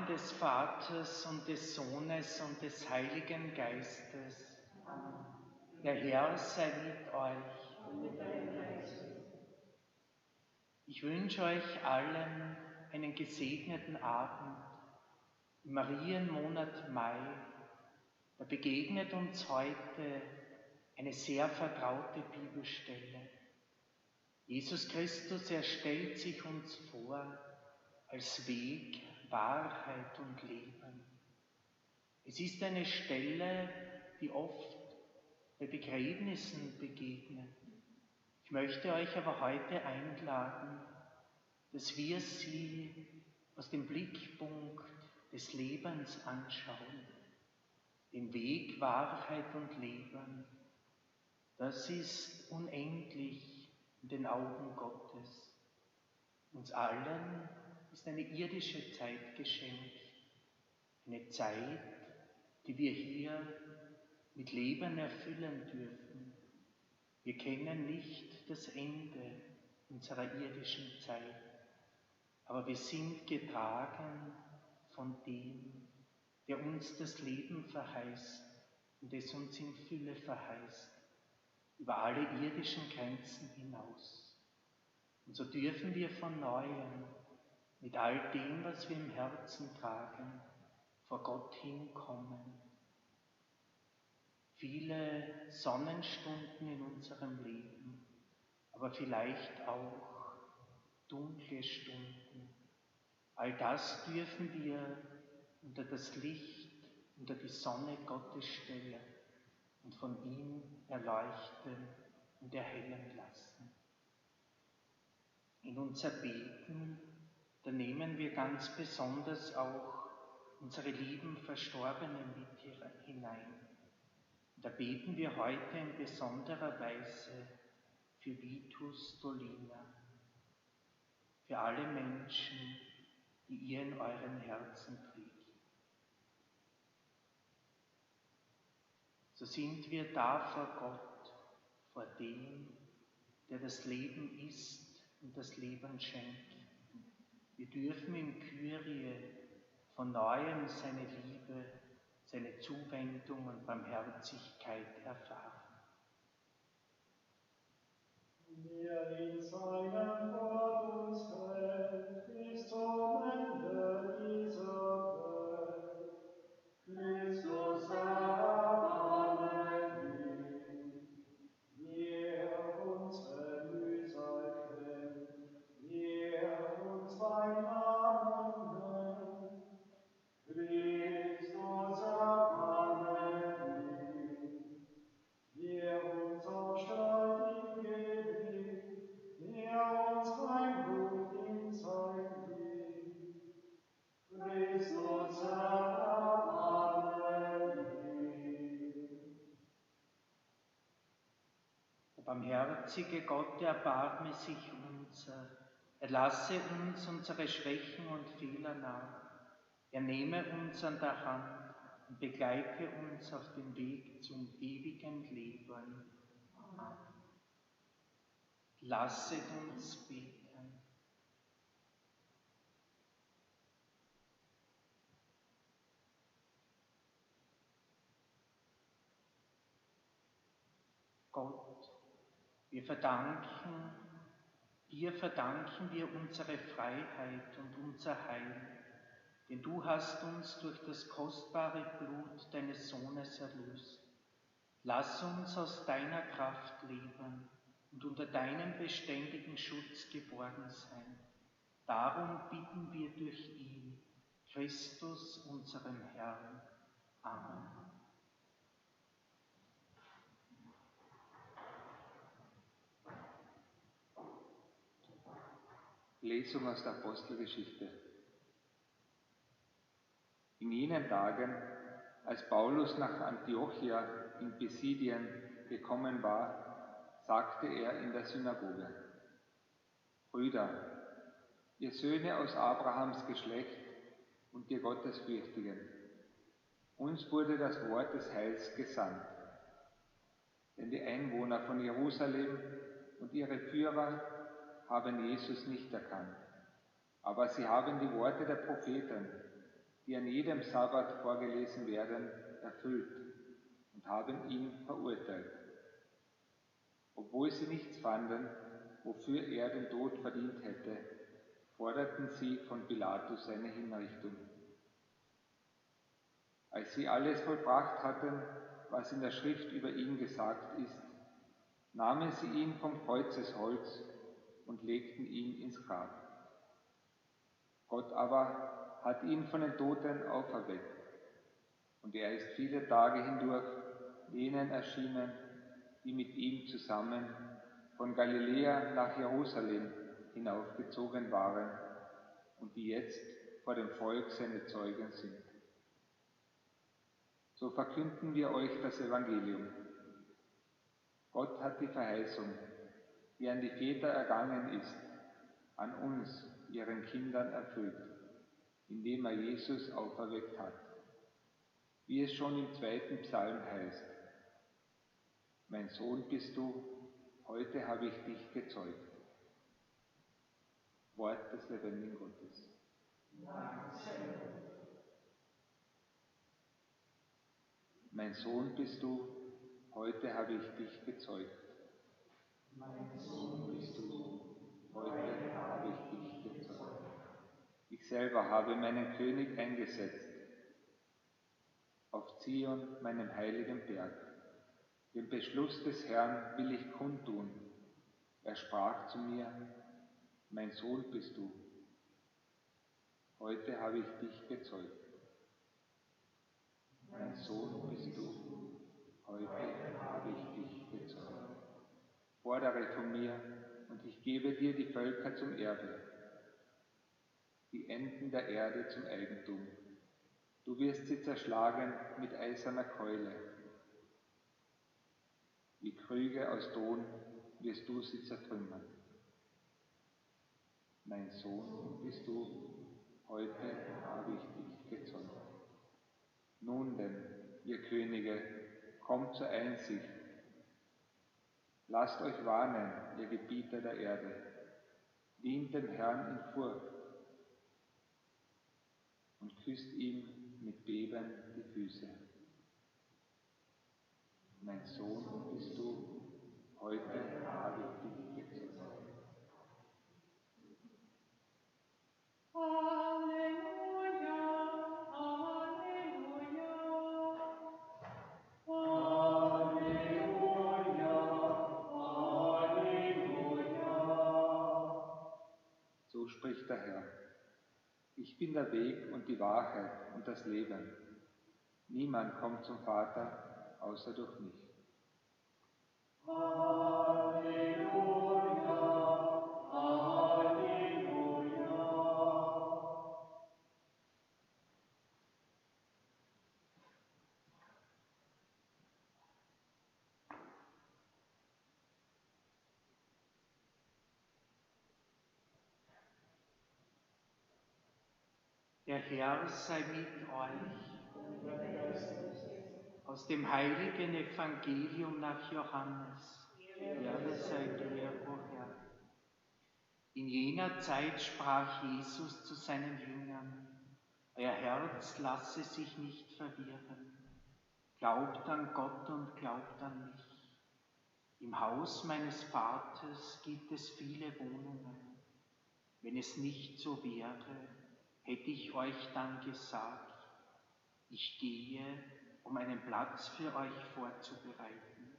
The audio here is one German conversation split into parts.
Namen des Vaters und des Sohnes und des Heiligen Geistes. Der Herr sei mit euch. Ich wünsche euch allen einen gesegneten Abend im Marienmonat Mai. Da begegnet uns heute eine sehr vertraute Bibelstelle. Jesus Christus, er stellt sich uns vor als Weg, Wahrheit und Leben. Es ist eine Stelle, die oft bei Begräbnissen begegnet. Ich möchte euch aber heute einladen, dass wir sie aus dem Blickpunkt des Lebens anschauen. Den Weg, Wahrheit und Leben, das ist unendlich in den Augen Gottes. Uns allen ist eine irdische Zeit geschenkt, eine Zeit, die wir hier mit Leben erfüllen dürfen. Wir kennen nicht das Ende unserer irdischen Zeit, aber wir sind getragen von dem, der uns das Leben verheißt und es uns in Fülle verheißt, über alle irdischen Grenzen hinaus. Und so dürfen wir von Neuem mit all dem, was wir im Herzen tragen, vor Gott hinkommen. Viele Sonnenstunden in unserem Leben, aber vielleicht auch dunkle Stunden. All das dürfen wir unter das Licht, unter die Sonne Gottes stellen und von ihm erleuchten und erhellen lassen. In unser Beten, da nehmen wir ganz besonders auch unsere lieben Verstorbenen mit hinein. Da beten wir heute in besonderer Weise für Vitus Dolina, für alle Menschen, die ihr in euren Herzen trägt. So sind wir da vor Gott, vor dem, der das Leben ist und das Leben schenkt. Wir dürfen im Kyrie von Neuem seine Liebe, seine Zuwendung und Barmherzigkeit erfahren. Wer in seinem Wort uns hält, bis zum Ende dieser Welt. Christus erbarme dich. Wer unsere Mühsal kennt, wer uns beim Namen nennt. Christus erbarme dich. Wer uns aufstellt im Gebet, wer uns reinruft in sein Lied. Christus erbarme dich. Der barmherzige Gott, erbarme sich unser, erlasse uns unsere Schwächen und Fehler nach. Er nehme uns an der Hand und begleite uns auf dem Weg zum ewigen Leben. Amen. Lasset uns beten. Gott, dir verdanken wir unsere Freiheit und unser Heil. Denn du hast uns durch das kostbare Blut deines Sohnes erlöst. Lass uns aus deiner Kraft leben und unter deinem beständigen Schutz geborgen sein. Darum bitten wir durch ihn, Christus, unseren Herrn. Amen. Lesung aus der Apostelgeschichte. In jenen Tagen, als Paulus nach Antiochia in Pisidien gekommen war, sagte er in der Synagoge: Brüder, ihr Söhne aus Abrahams Geschlecht und ihr Gottesfürchtigen, uns wurde das Wort des Heils gesandt. Denn die Einwohner von Jerusalem und ihre Führer haben Jesus nicht erkannt, aber sie haben die Worte der Propheten die an jedem Sabbat vorgelesen werden, erfüllt und haben ihn verurteilt. Obwohl sie nichts fanden, wofür er den Tod verdient hätte, forderten sie von Pilatus seine Hinrichtung. Als sie alles vollbracht hatten, was in der Schrift über ihn gesagt ist, nahmen sie ihn vom Kreuzesholz und legten ihn ins Grab. Gott aber hat ihn von den Toten auferweckt, und er ist viele Tage hindurch denen erschienen, die mit ihm zusammen von Galiläa nach Jerusalem hinaufgezogen waren und die jetzt vor dem Volk seine Zeugen sind. So verkünden wir euch das Evangelium. Gott hat die Verheißung, die an die Väter ergangen ist, an uns, ihren Kindern, erfüllt, indem er Jesus auferweckt hat. Wie es schon im 2. Psalm heißt: Mein Sohn bist du, heute habe ich dich gezeugt. Wort des lebendigen Gottes. Mein Sohn bist du, heute habe ich dich gezeugt. Mein Sohn bist du, heute habe ich dich gezeugt. Ich selber habe meinen König eingesetzt, auf Zion, meinem heiligen Berg. Den Beschluss des Herrn will ich kundtun. Er sprach zu mir: Mein Sohn bist du, heute habe ich dich gezeugt. Mein Sohn bist du, heute habe ich dich gezeugt. Fordere von mir, und ich gebe dir die Völker zum Erbe, die Enden der Erde zum Eigentum. Du wirst sie zerschlagen mit eiserner Keule. Wie Krüge aus Ton wirst du sie zertrümmern. Mein Sohn bist du, heute habe ich dich gezeugt. Nun denn, ihr Könige, kommt zur Einsicht. Lasst euch warnen, ihr Gebieter der Erde. Dient dem Herrn in Furcht und küsst ihm mit Beben die Füße. Mein Sohn bist du, heute habe ich dich gezeugt. Halleluja, Halleluja, Halleluja, Halleluja. So spricht der Herr: Ich bin der Weg und die Wahrheit und das Leben. Niemand kommt zum Vater, außer durch mich. Halleluja, Halleluja. Der Herr sei mit euch. Aus dem heiligen Evangelium nach Johannes. Ehre sei dir, o Herr. In jener Zeit sprach Jesus zu seinen Jüngern: Euer Herz lasse sich nicht verwirren. Glaubt an Gott und glaubt an mich. Im Haus meines Vaters gibt es viele Wohnungen. Wenn es nicht so wäre, hätte ich euch dann gesagt: Ich gehe, um einen Platz für euch vorzubereiten.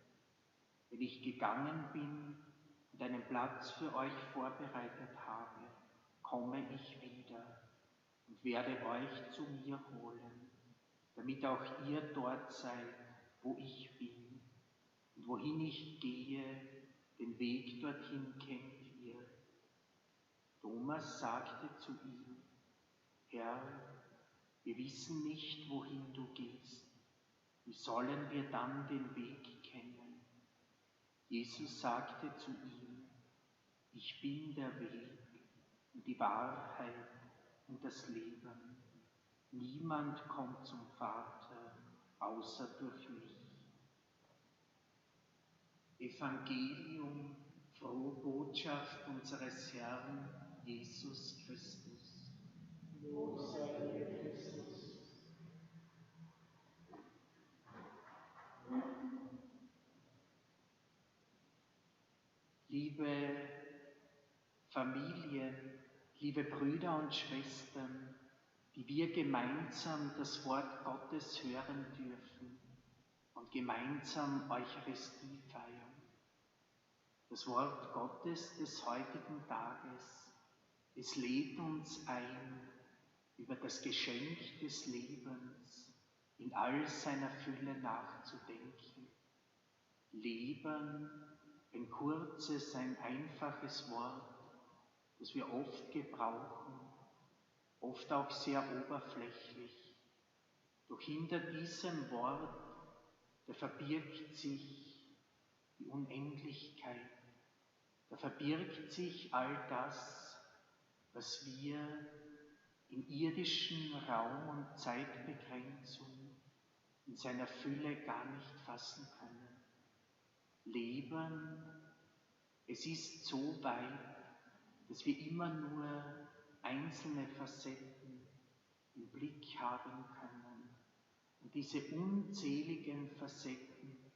Wenn ich gegangen bin und einen Platz für euch vorbereitet habe, komme ich wieder und werde euch zu mir holen, damit auch ihr dort seid, wo ich bin. Und wohin ich gehe, den Weg dorthin kennt ihr. Thomas sagte zu ihm: Herr, wir wissen nicht, wohin du gehst. Wie sollen wir dann den Weg kennen? Jesus sagte zu ihm: Ich bin der Weg und die Wahrheit und das Leben. Niemand kommt zum Vater, außer durch mich. Evangelium, frohe Botschaft unseres Herrn Jesus Christus. Lob sei dir, Christus. liebe Familie, liebe Brüder und Schwestern, die wir gemeinsam das Wort Gottes hören dürfen und gemeinsam Eucharistie feiern. Das Wort Gottes des heutigen Tages, es lädt uns ein, über das Geschenk des Lebens in all seiner Fülle nachzudenken. Leben, ein kurzes, ein einfaches Wort, das wir oft gebrauchen, oft auch sehr oberflächlich. Doch hinter diesem Wort, da verbirgt sich die Unendlichkeit, da verbirgt sich all das, was wir in irdischen Raum- und Zeitbegrenzung in seiner Fülle gar nicht fassen können. Leben, es ist so weit, dass wir immer nur einzelne Facetten im Blick haben können. Und diese unzähligen Facetten,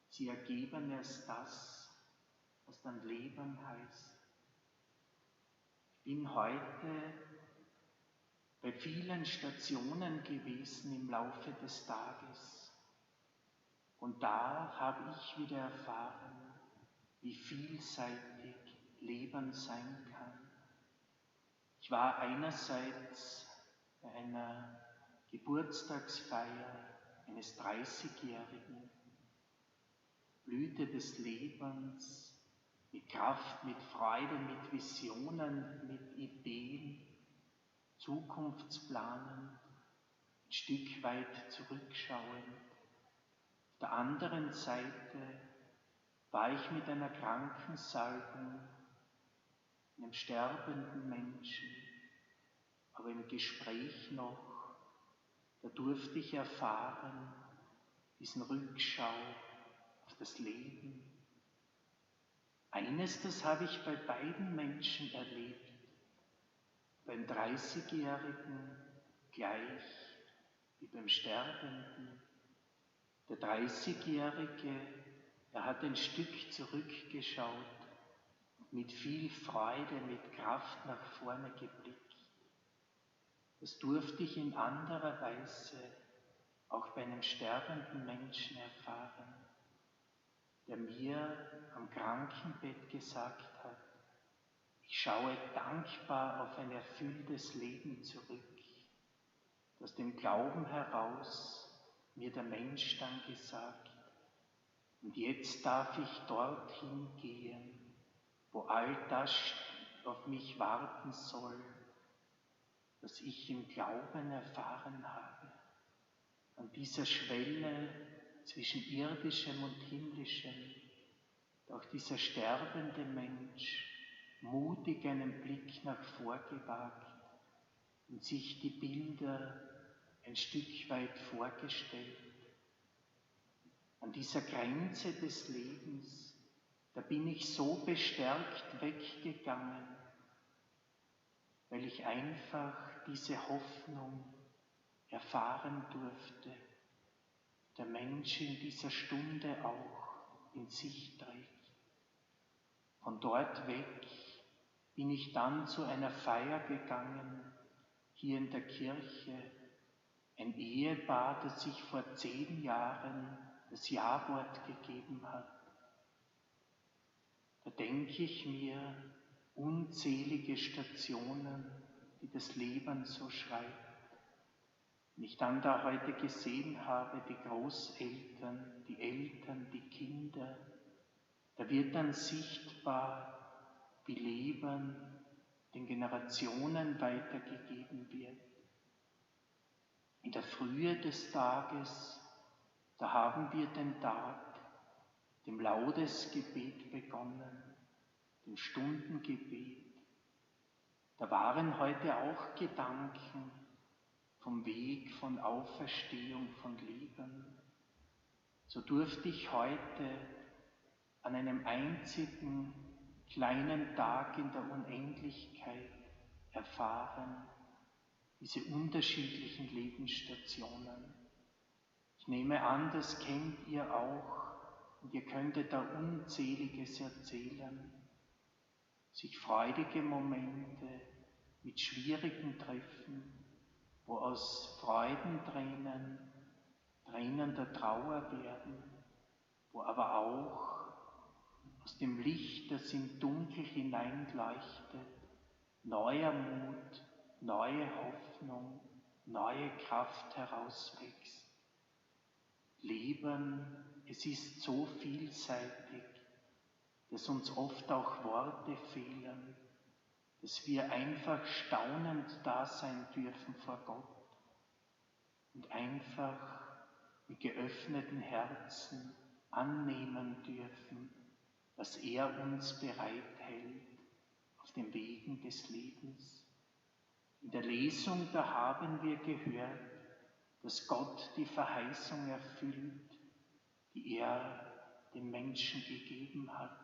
sie ergeben erst das, was dann Leben heißt. Ich bin heute bei vielen Stationen gewesen im Laufe des Tages und da habe ich wieder erfahren, wie vielseitig Leben sein kann. Ich war einerseits bei einer Geburtstagsfeier eines 30-Jährigen, Blüte des Lebens, mit Kraft, mit Freude, mit Visionen, mit Ideen, zukunftsplanend, ein Stück weit zurückschauend. Auf der anderen Seite war ich mit einer Krankensalbung, einem sterbenden Menschen, aber im Gespräch noch, da durfte ich erfahren, diesen Rückschau auf das Leben. Eines, das habe ich bei beiden Menschen erlebt. Beim 30-Jährigen gleich wie beim Sterbenden. Der 30-Jährige, er hat ein Stück zurückgeschaut und mit viel Freude, mit Kraft nach vorne geblickt. Das durfte ich in anderer Weise auch bei einem sterbenden Menschen erfahren, der mir am Krankenbett gesagt hat, ich schaue dankbar auf ein erfülltes Leben zurück. Aus dem Glauben heraus mir der Mensch dann gesagt, und jetzt darf ich dorthin gehen, wo all das auf mich warten soll, was ich im Glauben erfahren habe. An dieser Schwelle zwischen irdischem und himmlischem, auch dieser sterbende Mensch mutig einen Blick nach vorgewagt und sich die Bilder ein Stück weit vorgestellt. An dieser Grenze des Lebens, da bin ich so bestärkt weggegangen, weil ich einfach diese Hoffnung erfahren durfte, der Mensch in dieser Stunde auch in sich trägt. Von dort weg bin ich dann zu einer Feier gegangen, hier in der Kirche, ein Ehepaar, das sich vor 10 Jahren das Ja-Wort gegeben hat. Da denke ich mir, unzählige Stationen, die das Leben so schreibt. Wenn ich dann da heute gesehen habe, die Großeltern, die Eltern, die Kinder, da wird dann sichtbar, wie Leben den Generationen weitergegeben wird. In der Frühe des Tages, da haben wir den Tag, dem Laudesgebet begonnen, dem Stundengebet. Da waren heute auch Gedanken vom Weg, von Auferstehung, von Leben. So durfte ich heute an einem einzigen kleinen Tag in der Unendlichkeit erfahren, diese unterschiedlichen Lebensstationen. Ich nehme an, das kennt ihr auch und ihr könntet da Unzähliges erzählen. sich freudige Momente mit schwierigen Treffen, wo aus Freudentränen Tränen der Trauer werden, wo aber auch aus dem Licht, das im Dunkel hineinleuchtet, neuer Mut, neue Hoffnung, neue Kraft herauswächst. Leben, es ist so vielseitig, dass uns oft auch Worte fehlen, dass wir einfach staunend da sein dürfen vor Gott und einfach mit geöffneten Herzen annehmen dürfen, was er uns bereithält auf den Wegen des Lebens. In der Lesung, da haben wir gehört, dass Gott die Verheißung erfüllt, die er dem Menschen gegeben hat.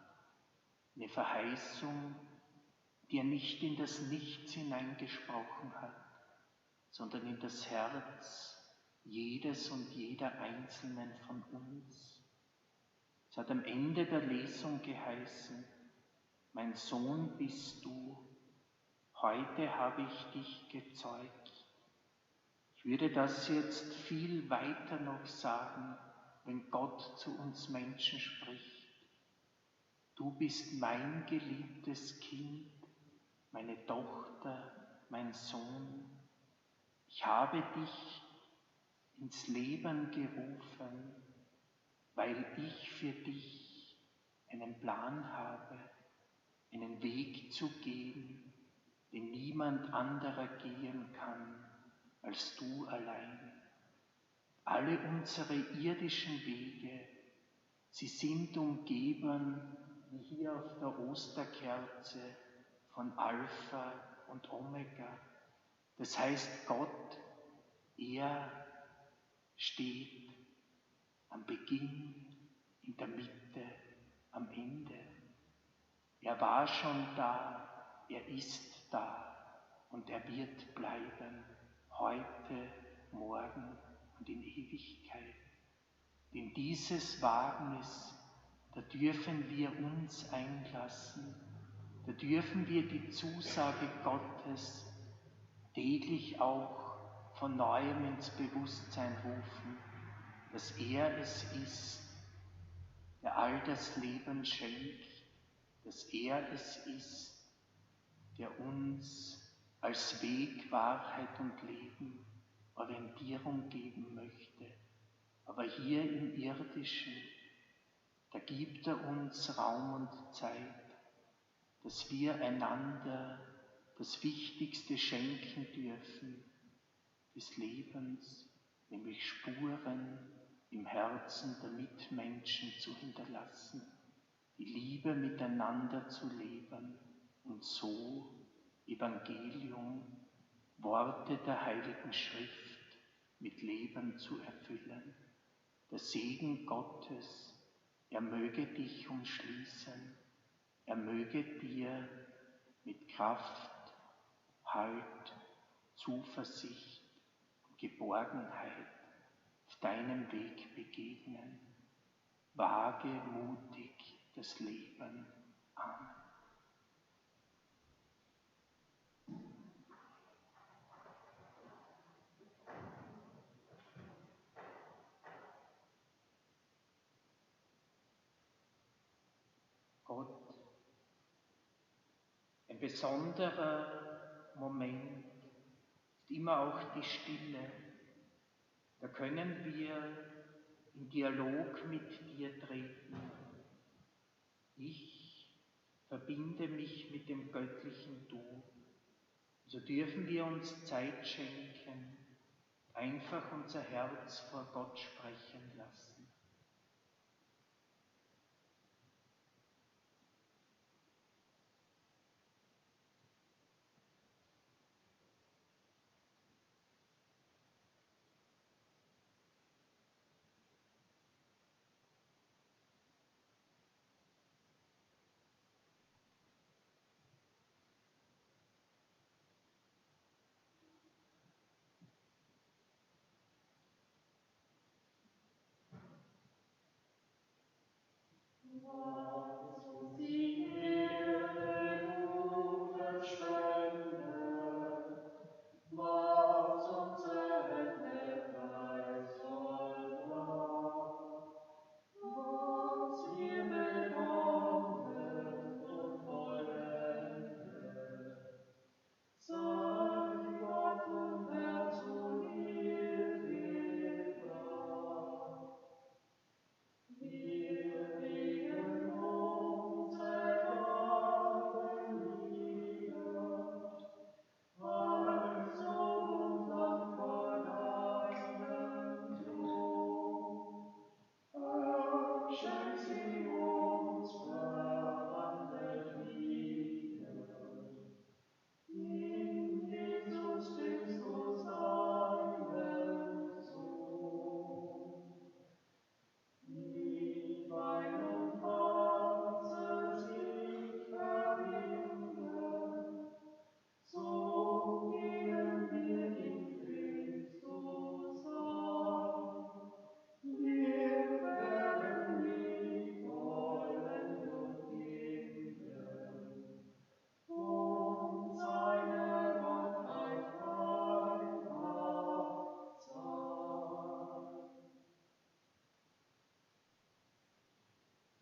Eine Verheißung, die er nicht in das Nichts hineingesprochen hat, sondern in das Herz jedes und jeder Einzelnen von uns. Es hat am Ende der Lesung geheißen: Mein Sohn bist du, heute habe ich dich gezeugt. Ich würde das jetzt viel weiter noch sagen, wenn Gott zu uns Menschen spricht. Du bist mein geliebtes Kind, meine Tochter, mein Sohn. Ich habe dich ins Leben gerufen, weil ich für dich einen Plan habe, einen Weg zu gehen, den niemand anderer gehen kann als du allein. Alle unsere irdischen Wege, sie sind umgeben, wie hier auf der Osterkerze, von Alpha und Omega. Das heißt, Gott, er steht am Beginn, in der Mitte, am Ende. Er war schon da, er ist da und er wird bleiben, heute, morgen und in Ewigkeit. In dieses Wagnis, da dürfen wir uns einlassen, da dürfen wir die Zusage Gottes täglich auch von Neuem ins Bewusstsein rufen, dass er es ist, der all das Leben schenkt, dass er es ist, der uns als Weg, Wahrheit und Leben Orientierung geben möchte. Aber hier im Irdischen, da gibt er uns Raum und Zeit, dass wir einander das Wichtigste schenken dürfen des Lebens, nämlich Spuren im Herzen der Mitmenschen zu hinterlassen, die Liebe miteinander zu leben und so Evangelium, Worte der Heiligen Schrift mit Leben zu erfüllen. Der Segen Gottes, er möge dich umschließen, er möge dir mit Kraft, Halt, Zuversicht und Geborgenheit auf deinem Weg begegnen. Wage mutig das Leben. Amen. Gott, ein besonderer Moment ist immer auch die Stille. Da können wir in Dialog mit dir treten. Ich verbinde mich mit dem göttlichen Du. So dürfen wir uns Zeit schenken, einfach unser Herz vor Gott sprechen lassen.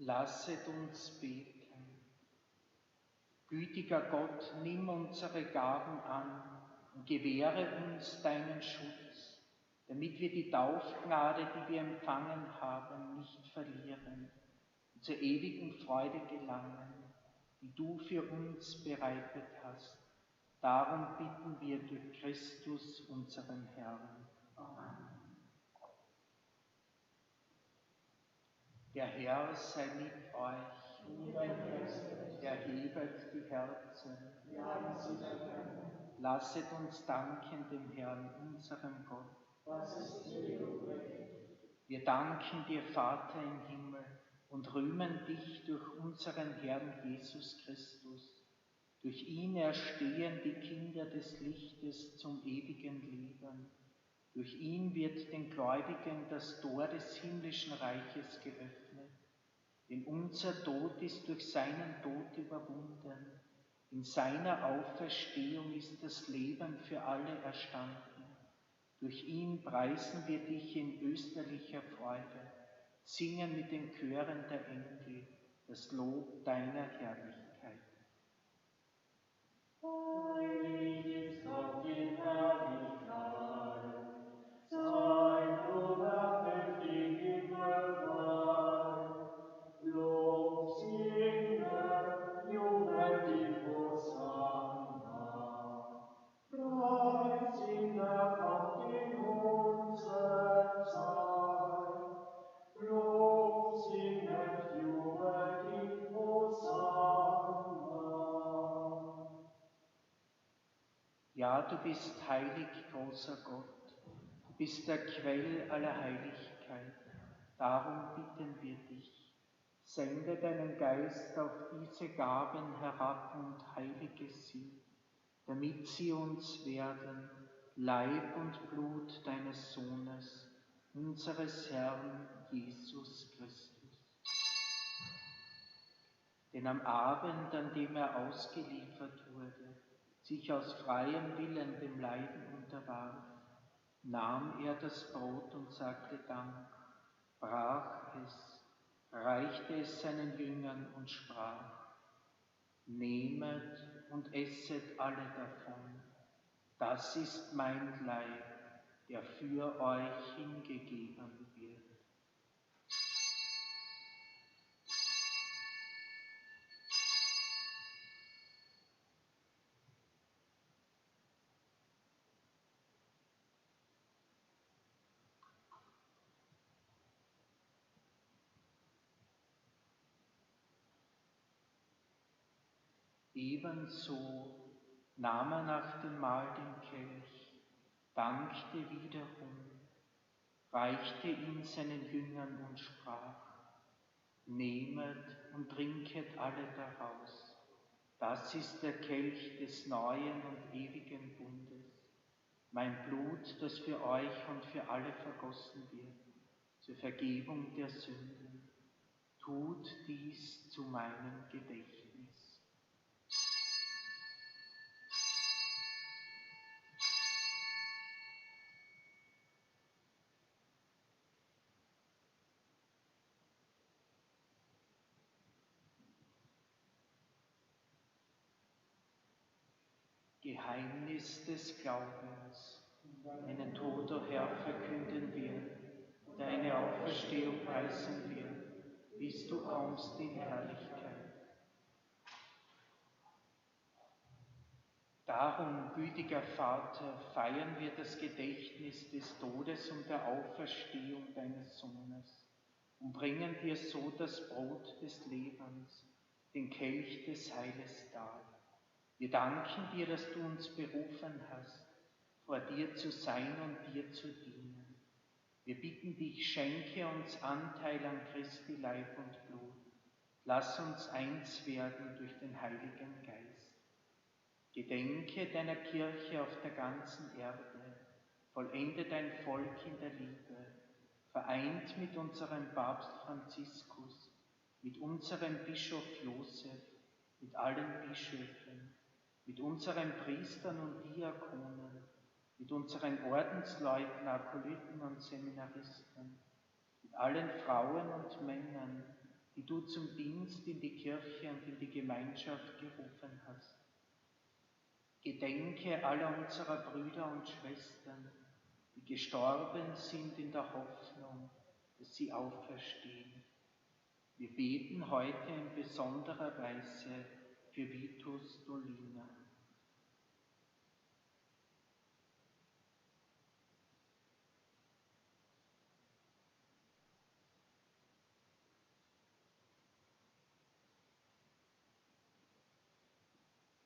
Lasset uns beten. Gütiger Gott, nimm unsere Gaben an und gewähre uns deinen Schutz, damit wir die Taufgnade, die wir empfangen haben, nicht verlieren und zur ewigen Freude gelangen, die du für uns bereitet hast. Darum bitten wir durch Christus, unseren Herrn. Amen. Der Herr sei mit euch. Erhebet die Herzen. Lasset uns danken dem Herrn, unserem Gott. Wir danken dir, Vater im Himmel, und rühmen dich durch unseren Herrn Jesus Christus. Durch ihn erstehen die Kinder des Lichtes zum ewigen Leben. Durch ihn wird den Gläubigen das Tor des himmlischen Reiches geöffnet. Denn unser Tod ist durch seinen Tod überwunden. In seiner Auferstehung ist das Leben für alle erstanden. Durch ihn preisen wir dich in österlicher Freude, singen mit den Chören der Engel das Lob deiner Herrlichkeit. Heilig ist Gott in Herrlichkeit, sein Lob erfüllt die Himmelweit. Lob singe, jubelt die Hosanna. Preis in der Kraft in unserer Zeit. Lob singe, jubelt die Hosanna. Ja, du bist heilig, großer Gott, du bist der Quell aller Heiligkeit. Darum bitten wir dich, sende deinen Geist auf diese Gaben herab und heilige sie, damit sie uns werden, Leib und Blut deines Sohnes, unseres Herrn Jesus Christus. Denn am Abend, an dem er ausgeliefert wurde, sich aus freiem Willen dem Leiden unterwarf, nahm er das Brot und sagte Dank, brach es, reichte es seinen Jüngern und sprach: Nehmet und esset alle davon, das ist mein Leib, der für euch hingegeben wird. Ebenso nahm er nach dem Mahl den Kelch, dankte wiederum, reichte ihn seinen Jüngern und sprach: Nehmet und trinket alle daraus. Das ist der Kelch des neuen und ewigen Bundes, mein Blut, das für euch und für alle vergossen wird, zur Vergebung der Sünden. Tut dies zu meinem Gedächtnis. Geheimnis des Glaubens. Deinen Tod, o Herr, verkünden wir, deine Auferstehung preisen wir, bis du kommst in Herrlichkeit. Darum, gütiger Vater, feiern wir das Gedächtnis des Todes und der Auferstehung deines Sohnes und bringen dir so das Brot des Lebens, den Kelch des Heiles dar. Wir danken dir, dass du uns berufen hast, vor dir zu sein und dir zu dienen. Wir bitten dich, schenke uns Anteil an Christi Leib und Blut. Lass uns eins werden durch den Heiligen Geist. Gedenke deiner Kirche auf der ganzen Erde, vollende dein Volk in der Liebe, vereint mit unserem Papst Franziskus, mit unserem Bischof Josef, mit allen Bischöfen, mit unseren Priestern und Diakonen, mit unseren Ordensleuten, Akolyten und Seminaristen, mit allen Frauen und Männern, die du zum Dienst in die Kirche und in die Gemeinschaft gerufen hast. Gedenke aller unserer Brüder und Schwestern, die gestorben sind in der Hoffnung, dass sie auferstehen. Wir beten heute in besonderer Weise für Vitus Dolina.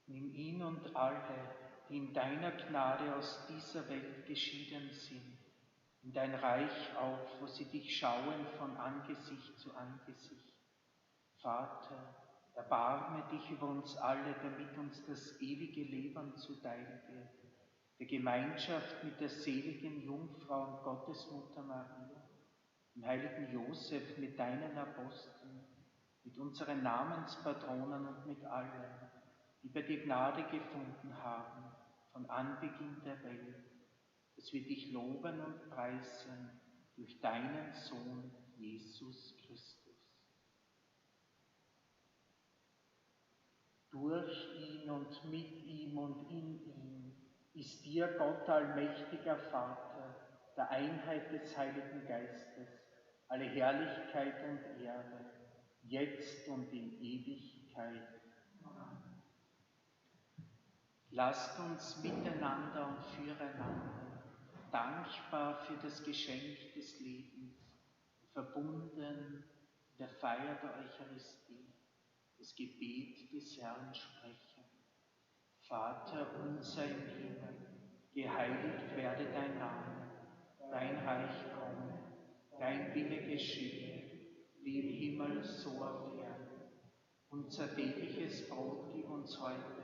Nimm ihn und alle, die in deiner Gnade aus dieser Welt geschieden sind, in dein Reich auf, wo sie dich schauen von Angesicht zu Angesicht. Vater, erbarme dich über uns alle, damit uns das ewige Leben zuteil wird, der Gemeinschaft mit der seligen Jungfrau und Gottesmutter Maria, dem heiligen Josef, mit deinen Aposteln, mit unseren Namenspatronen und mit allen, die bei dir Gnade gefunden haben, von Anbeginn der Welt, dass wir dich loben und preisen durch deinen Sohn, Jesus Christus. Durch ihn und mit ihm und in ihm ist dir, Gott allmächtiger Vater, der Einheit des Heiligen Geistes, alle Herrlichkeit und Ehre, jetzt und in Ewigkeit. Lasst uns miteinander und füreinander, dankbar für das Geschenk des Lebens, verbunden in der Feier der Eucharistie, das Gebet des Herrn sprechen. Vater unser im Himmel, geheiligt werde dein Name, dein Reich komme, dein Wille geschehe, wie im Himmel so auf Erden. Unser tägliches Brot gib uns heute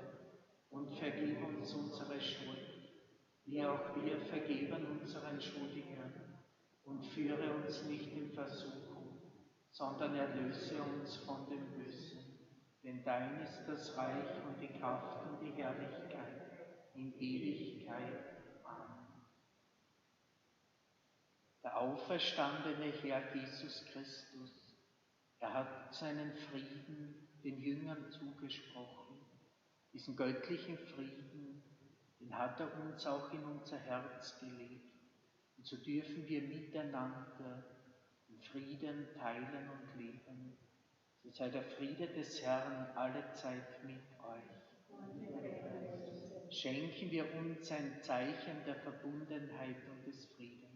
und vergib uns unsere Schuld, wie auch wir vergeben unseren Schuldigern. Und führe uns nicht in Versuchung, sondern erlöse uns von dem Bösen. Denn dein ist das Reich und die Kraft und die Herrlichkeit in Ewigkeit. Amen. Der auferstandene Herr Jesus Christus, er hat seinen Frieden den Jüngern zugesprochen. Diesen göttlichen Frieden, den hat er uns auch in unser Herz gelegt. Und so dürfen wir miteinander in Frieden teilen und leben. So sei der Friede des Herrn allezeit mit euch. Schenken wir uns ein Zeichen der Verbundenheit und des Friedens.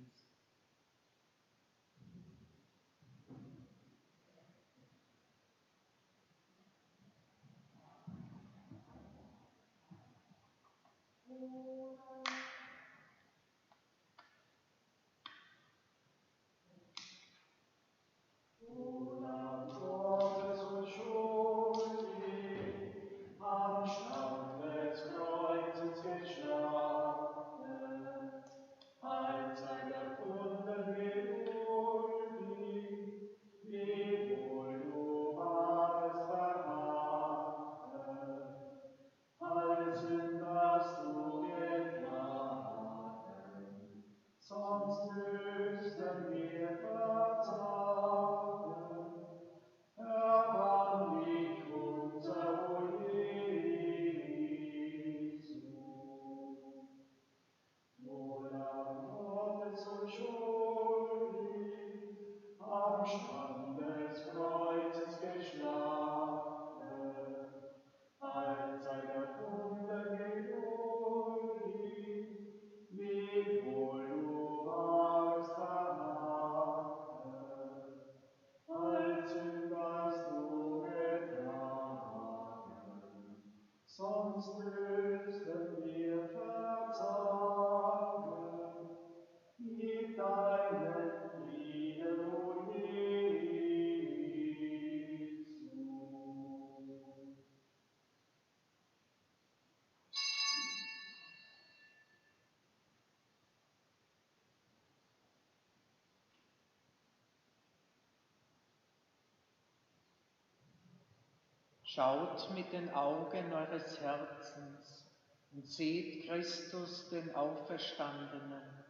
Schaut mit den Augen eures Herzens und seht Christus, den Auferstandenen,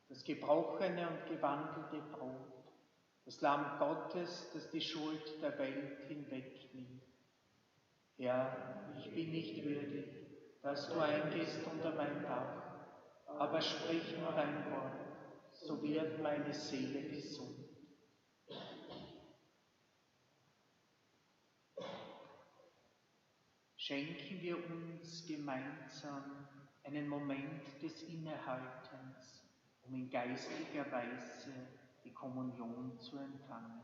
das gebrochene und gewandelte Brot, das Lamm Gottes, das die Schuld der Welt hinwegnimmt. Herr, ich bin nicht würdig, dass du eingehst unter mein Dach, aber sprich nur ein Wort, so wird meine Seele gesund. Schenken wir uns gemeinsam einen Moment des Innehaltens, um in geistiger Weise die Kommunion zu empfangen.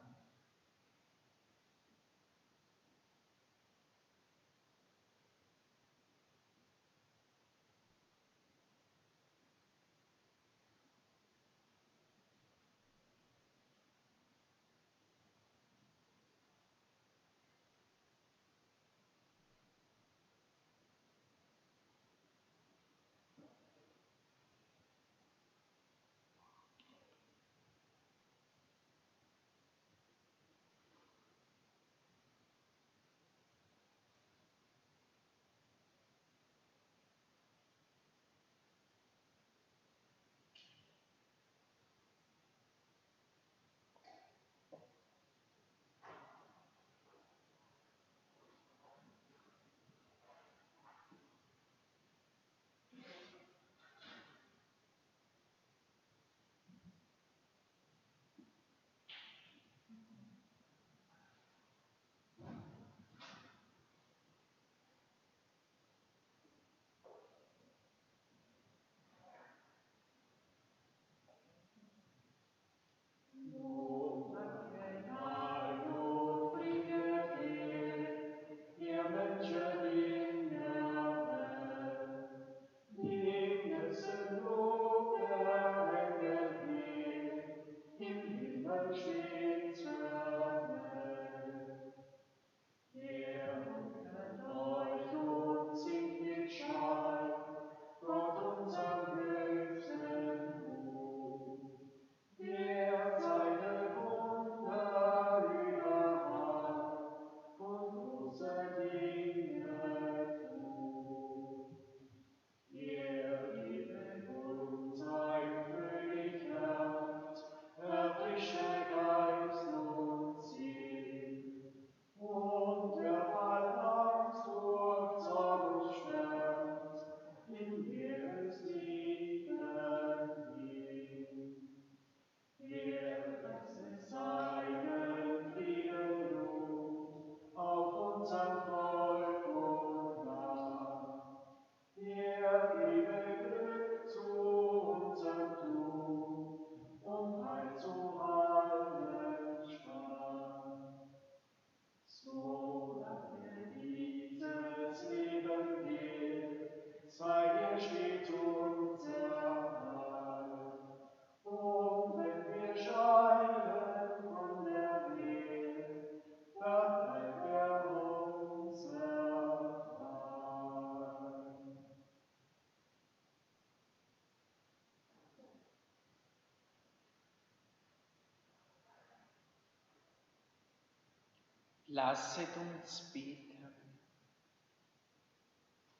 Lasset uns beten.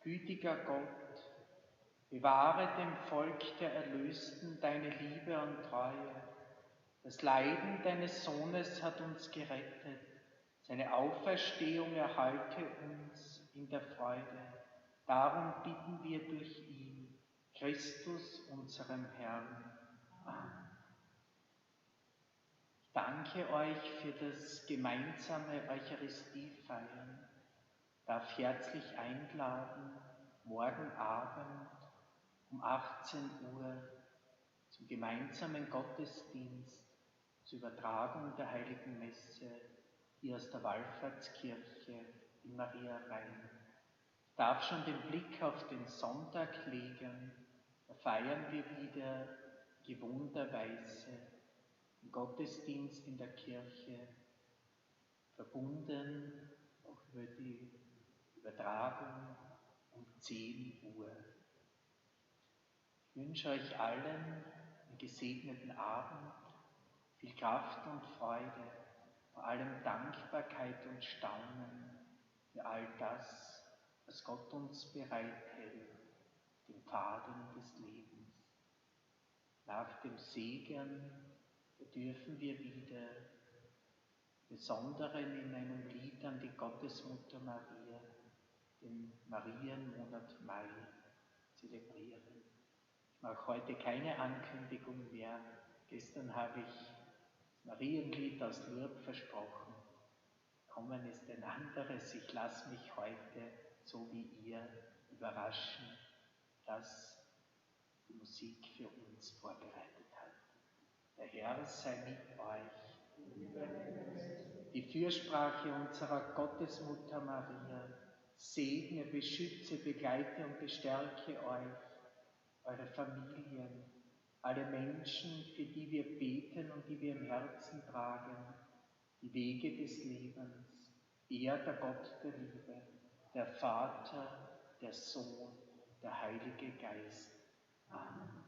Gütiger Gott, bewahre dem Volk der Erlösten deine Liebe und Treue. Das Leiden deines Sohnes hat uns gerettet. Seine Auferstehung erhalte uns in der Freude. Darum bitten wir durch ihn, Christus, unserem Herrn. Amen. Ich danke euch für das gemeinsame Eucharistiefeiern. Darf herzlich einladen, morgen Abend um 18 Uhr zum gemeinsamen Gottesdienst zur Übertragung der Heiligen Messe hier aus der Wallfahrtskirche in Maria Rhein. Ich darf schon den Blick auf den Sonntag legen, da feiern wir wieder gewohnterweise den Gottesdienst in der Kirche, verbunden auch über die Übertragung um 10 Uhr. Ich wünsche euch allen einen gesegneten Abend, viel Kraft und Freude, vor allem Dankbarkeit und Staunen für all das, was Gott uns bereithält, den Pfaden des Lebens. Nach dem Segen dürfen wir wieder Besonderen in einem Lied an die Gottesmutter Maria, den Marienmonat Mai, zelebrieren. Ich mache heute keine Ankündigung mehr. Gestern habe ich das Marienlied aus Lourdes versprochen. Kommen ist ein anderes. Ich lasse mich heute, so wie ihr, überraschen, dass die Musik für uns vorbereitet hat. Der Herr sei mit euch. Die Fürsprache unserer Gottesmutter Maria segne, beschütze, begleite und bestärke euch, eure Familien, alle Menschen, für die wir beten und die wir im Herzen tragen, die Wege des Lebens, er, der Gott der Liebe, der Vater, der Sohn, der Heilige Geist. Amen.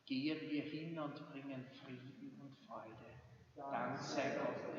Gehen wir hin und bringen Frieden und Freude. Dank sei Gott.